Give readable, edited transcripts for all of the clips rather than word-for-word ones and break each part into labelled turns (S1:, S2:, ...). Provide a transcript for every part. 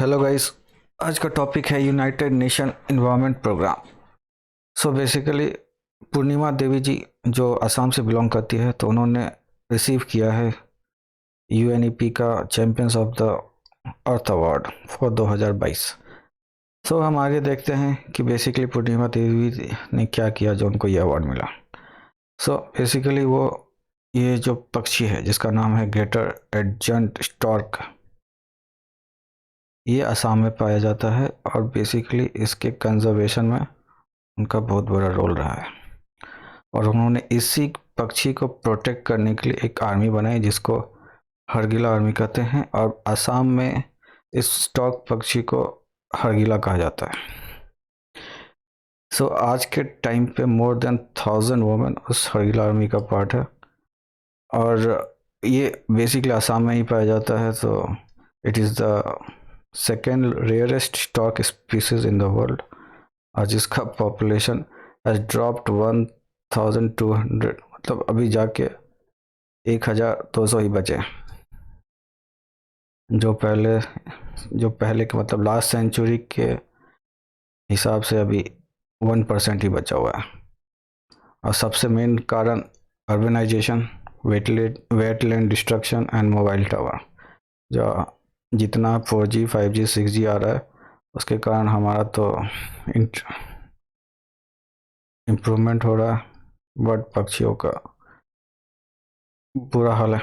S1: Hello guys. आज का topic है United Nation Environment Programme. So basically Purnima Devi ji जो असम से बिलोंग करती है, तो उन्होंने रिसीव किया है यूएनईपी का champions of the earth award for 2022। सो हम आगे देखते हैं कि बेसिकली पूर्णिमा देवी ने क्या किया जो उनको ये अवार्ड मिला। सो बेसिकली वो ये जो पक्षी है जिसका नाम है ग्रेटर एडजंट स्टॉर्क, ये असम में पाया जाता है और बेसिकली इसके कंजर्वेशन में उनका बहुत बड़ा रोल रहा है। और उन्होंने इसी पक्षी को प्रोटेक्ट करने के लिए एक आर्मी बनाई जिसको हरगिला आर्मी कहते हैं, और असम में इस स्टॉक पक्षी को हरगिला कहा जाता है। सो आज के टाइम पे मोर देन 1000 वुमेन उस हरगिला आर्मी का पार्ट है और ये बेसिकली असम में ही पाया जाता है। तो it is the second rarest stock species in the world और जिसका पॉपुलेशन हैज ड्रॉप्ड 1200, मतलब अभी जाके 1200 ही बचे। जो पहले के मतलब लास्ट सेंचुरी के हिसाब से अभी 1% ही बचा हुआ है। और सबसे मेन कारण urbanisation, wetland destruction and mobile tower. जो जितना 4G 5G 6G आ रहा है उसके कारण हमारा तो इम्प्रूवमेंट हो रहा है, बट पक्षियों का बुरा हाल है।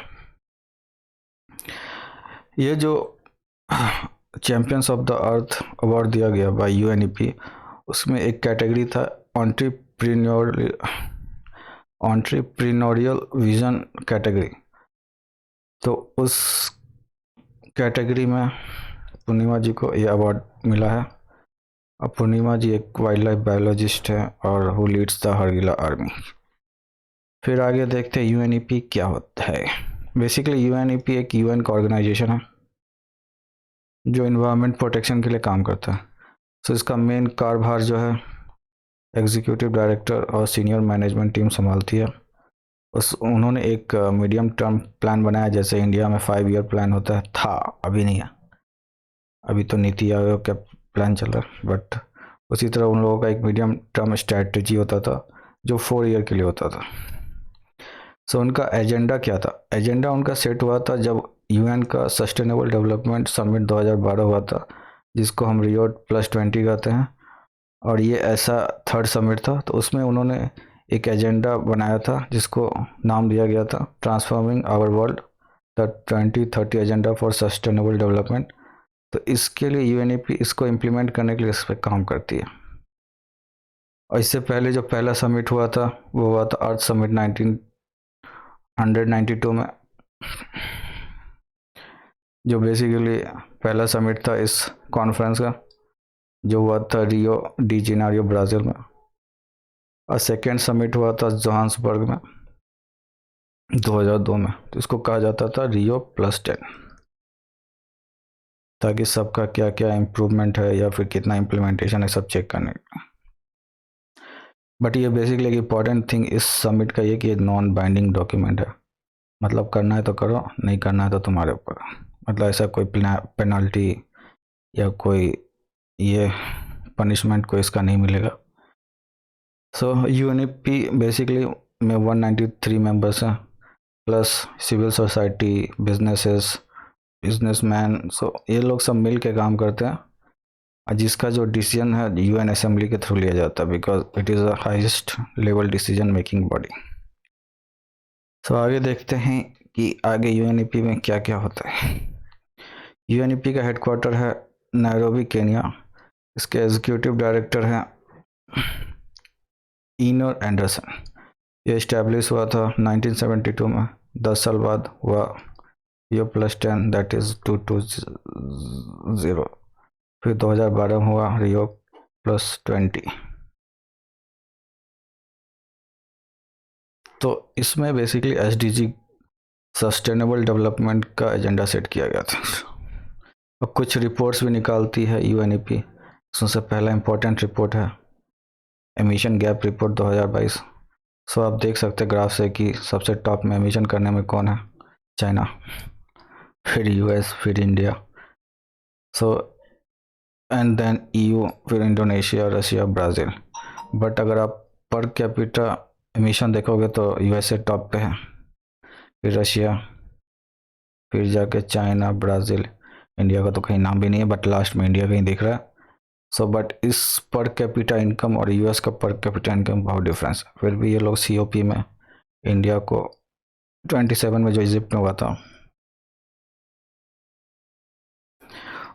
S1: ये जो champions of the earth award दिया गया बाय यूएनईपी, उसमें एक कैटेगरी था एंटरप्रेन्योरियल विजन कैटेगरी। तो उस कैटेगरी में पूर्णिमा जी को ये अवार्ड मिला है। और पूर्णिमा जी एक वाइल्ड लाइफ बायोलॉजिस्ट है और हु लीड्स द हरगिला आर्मी। फिर आगे देखते हैं यूएनईपी क्या होता है। बेसिकली यूएनईपी एक यूएन का ऑर्गेनाइजेशन है जो इन्वायरमेंट प्रोटेक्शन के लिए काम करता है। सो इसका मेन कार्यभार जो है एग्जीक्यूटिव डायरेक्टर और सीनियर मैनेजमेंट टीम संभालती है। उन्होंने एक मीडियम टर्म प्लान बनाया, जैसे इंडिया में 5 ईयर प्लान होता है, था अभी नहीं है, अभी तो नीति आयोग का प्लान चल रहा है, बट उसी तरह उन लोगों का एक मीडियम टर्म स्ट्रैटेजी होता था जो 4 ईयर के लिए होता था। सो उनका एजेंडा क्या था? एजेंडा उनका सेट हुआ था जब यूएन का सस्टेनेबल डेवलपमेंट समिट 2012 हुआ था, जिसको हम Rio+20 कहते हैं, और ये ऐसा 3rd समिट था। तो उसमें उन्होंने एक एजेंडा बनाया था जिसको नाम दिया गया था transforming our world the 2030 agenda for sustainable development. तो इसके लिए यूएनईपी इसको इम्प्लीमेंट करने के लिए इस पर काम करती है। और इससे पहले जो पहला समिट हुआ था वो हुआ था अर्थ समिट 1992 में, जो बेसिकली पहला समिट था इस कॉन्फ्रेंस का, जो हुआ था रियो डी जेनेरियो ब्राज़ील में। और सेकेंड समिट हुआ था जोहान्सबर्ग में 2002 में। तो इसको कहा जाता था Rio+10, ताकि सबका क्या क्या इम्प्रूवमेंट है या फिर कितना इम्प्लीमेंटेशन है सब चेक करने का। बट ये बेसिकली एक इम्पॉर्टेंट थिंग इस समिट का ये कि नॉन बाइंडिंग डॉक्यूमेंट है, मतलब करना है तो करो, नहीं करना है तो तुम्हारे ऊपर। मतलब ऐसा कोई पेनल्टी या कोई ये पनिशमेंट कोई इसका नहीं मिलेगा। सो यूएनईपी बेसिकली में 193 मेंबर्स हैं, प्लस सिविल सोसाइटी, बिजनेसमैन। सो ये लोग सब मिल के काम करते हैं, और जिसका जो डिसीजन है यूएन असेंबली के थ्रू लिया जाता है, because it is the highest level decision making body. So आगे देखते हैं कि आगे यूएनईपी में क्या क्या होता है। यूएनईपी का हेडक्वार्टर है नैरोबी, केनिया। इसके एग्जीक्यूटिव डायरेक्टर हैं ईनर एंडरसन। ये इस्टेब्लिश हुआ था 1972 में। 10 साल बाद हुआ Rio+10, दैट इज़ 220। फिर 2012 में हुआ Rio+20। तो इसमें बेसिकली SDG सस्टेनेबल डेवलपमेंट का एजेंडा सेट किया गया था। और कुछ रिपोर्ट्स भी निकालती है यूएनईपी। उसमें पहला इंपॉर्टेंट रिपोर्ट है एमिशन गैप रिपोर्ट 2022। सो आप देख सकते हैं ग्राफ से कि सबसे टॉप में एमिशन करने में कौन है? चाइना, फिर यूएस, फिर India. So and then EU, फिर इंडोनेशिया, रशिया, ब्राज़ील। बट अगर आप पर कैपिटा एमिशन देखोगे तो USA टॉप पे है, फिर रशिया, फिर जाके चाइना, ब्राज़ील, इंडिया का तो कहीं नाम भी नहीं है, बट लास्ट में इंडिया कहीं दिख रहा है। सो बट इस पर कैपिटा इनकम और US का पर कैपिटा इनकम बहुत डिफरेंस है। फिर भी ये लोग COP में इंडिया को 27 में जो इजिप्ट में हुआ था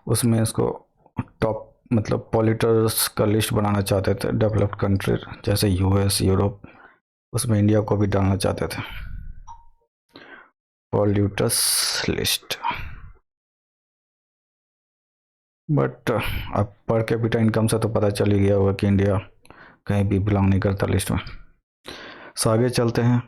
S1: उसमें इसको टॉप मतलब पॉलिटर्स का लिस्ट बनाना चाहते थे, डेवलप्ड कंट्री जैसे US, यूरोप, उसमें इंडिया को भी डालना चाहते थे, पॉल्यूटर्स लिस्ट। बट अब पर कैपिटा इनकम से तो पता चल ही गया होगा कि इंडिया कहीं भी बिलोंग नहीं करता लिस्ट में। सो आगे चलते हैं।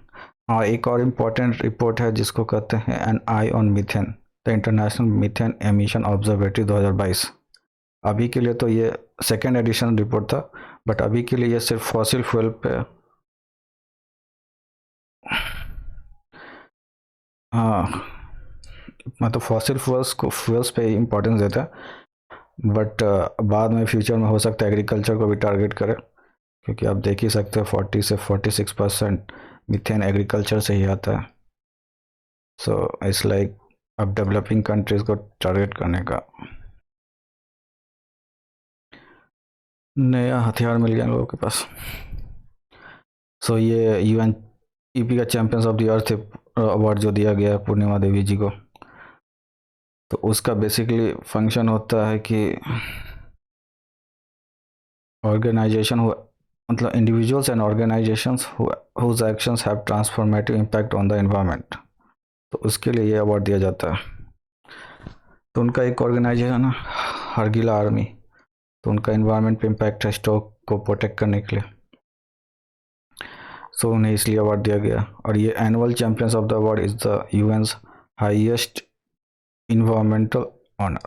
S1: हाँ, एक और इम्पोर्टेंट रिपोर्ट है जिसको कहते हैं an eye on methane, the international methane emission observatory 2022। अभी के लिए तो ये सेकेंड एडिशन रिपोर्ट था, बट अभी के लिए ये सिर्फ फॉसिल फ्यूल पे, हाँ मतलब फॉसिल फ्यूल्स पे इम्पोर्टेंस देता है, बट बाद में फ्यूचर में हो सकता है एग्रीकल्चर को भी टारगेट करे, क्योंकि आप देख ही सकते हैं 40 से 46% मीथेन एग्रीकल्चर से ही आता है। सो इट्स लाइक अब डेवलपिंग कंट्रीज को टारगेट करने का नया हथियार मिल गया लोगों के पास। सो ये UNEP का champions of the earth award जो दिया गया है पूर्णिमा देवी जी को, तो उसका बेसिकली फंक्शन होता है कि ऑर्गेनाइजेशन मतलब individuals and organisations whose actions have transformative impact on the environment, तो उसके लिए ये अवार्ड दिया जाता है। तो उनका एक ऑर्गेनाइजेशन है हरगिला आर्मी, तो उनका एनवायरनमेंट पे इम्पैक्ट है स्टॉक को प्रोटेक्ट करने के लिए, सो उन्हें इसलिए अवार्ड दिया गया। और ये annual champions of the award is the UN's highest environmental honour.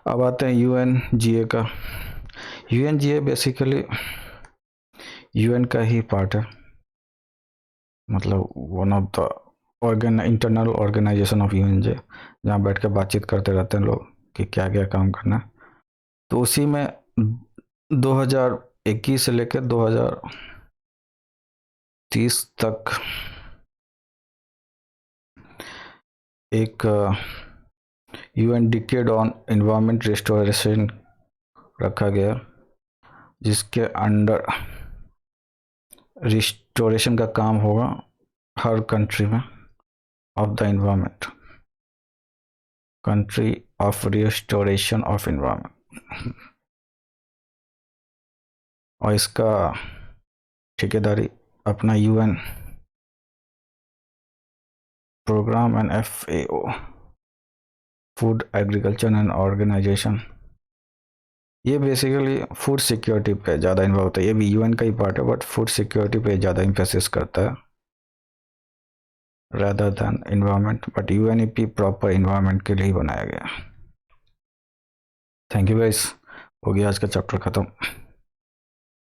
S1: अब आते हैं UNGA का। UNGA बेसिकली UN का ही पार्ट है, मतलब one of the internal organisation of UNGA, जहाँ बैठ के बातचीत करते रहते हैं लोग कि क्या क्या काम करना है। तो उसी में 2021 से लेकर 2030 तक एक UN decade on environment restoration रखा गया, जिसके अंडर रिस्टोरेशन का काम होगा हर कंट्री में of the environment, country of restoration of environment, और इसका ठेकेदारी अपना UN programme and FAO, food agriculture and organisation, ये बेसिकली फूड सिक्योरिटी पे ज़्यादा इन्वॉल्व होता है। ये भी UN का ही पार्ट है, बट फूड सिक्योरिटी पे ज़्यादा इम्फेसिस करता है rather than environment, but UNEP proper environment के लिए ही बनाया गया। थैंक यू गाइस, हो गया आज का चैप्टर ख़त्म।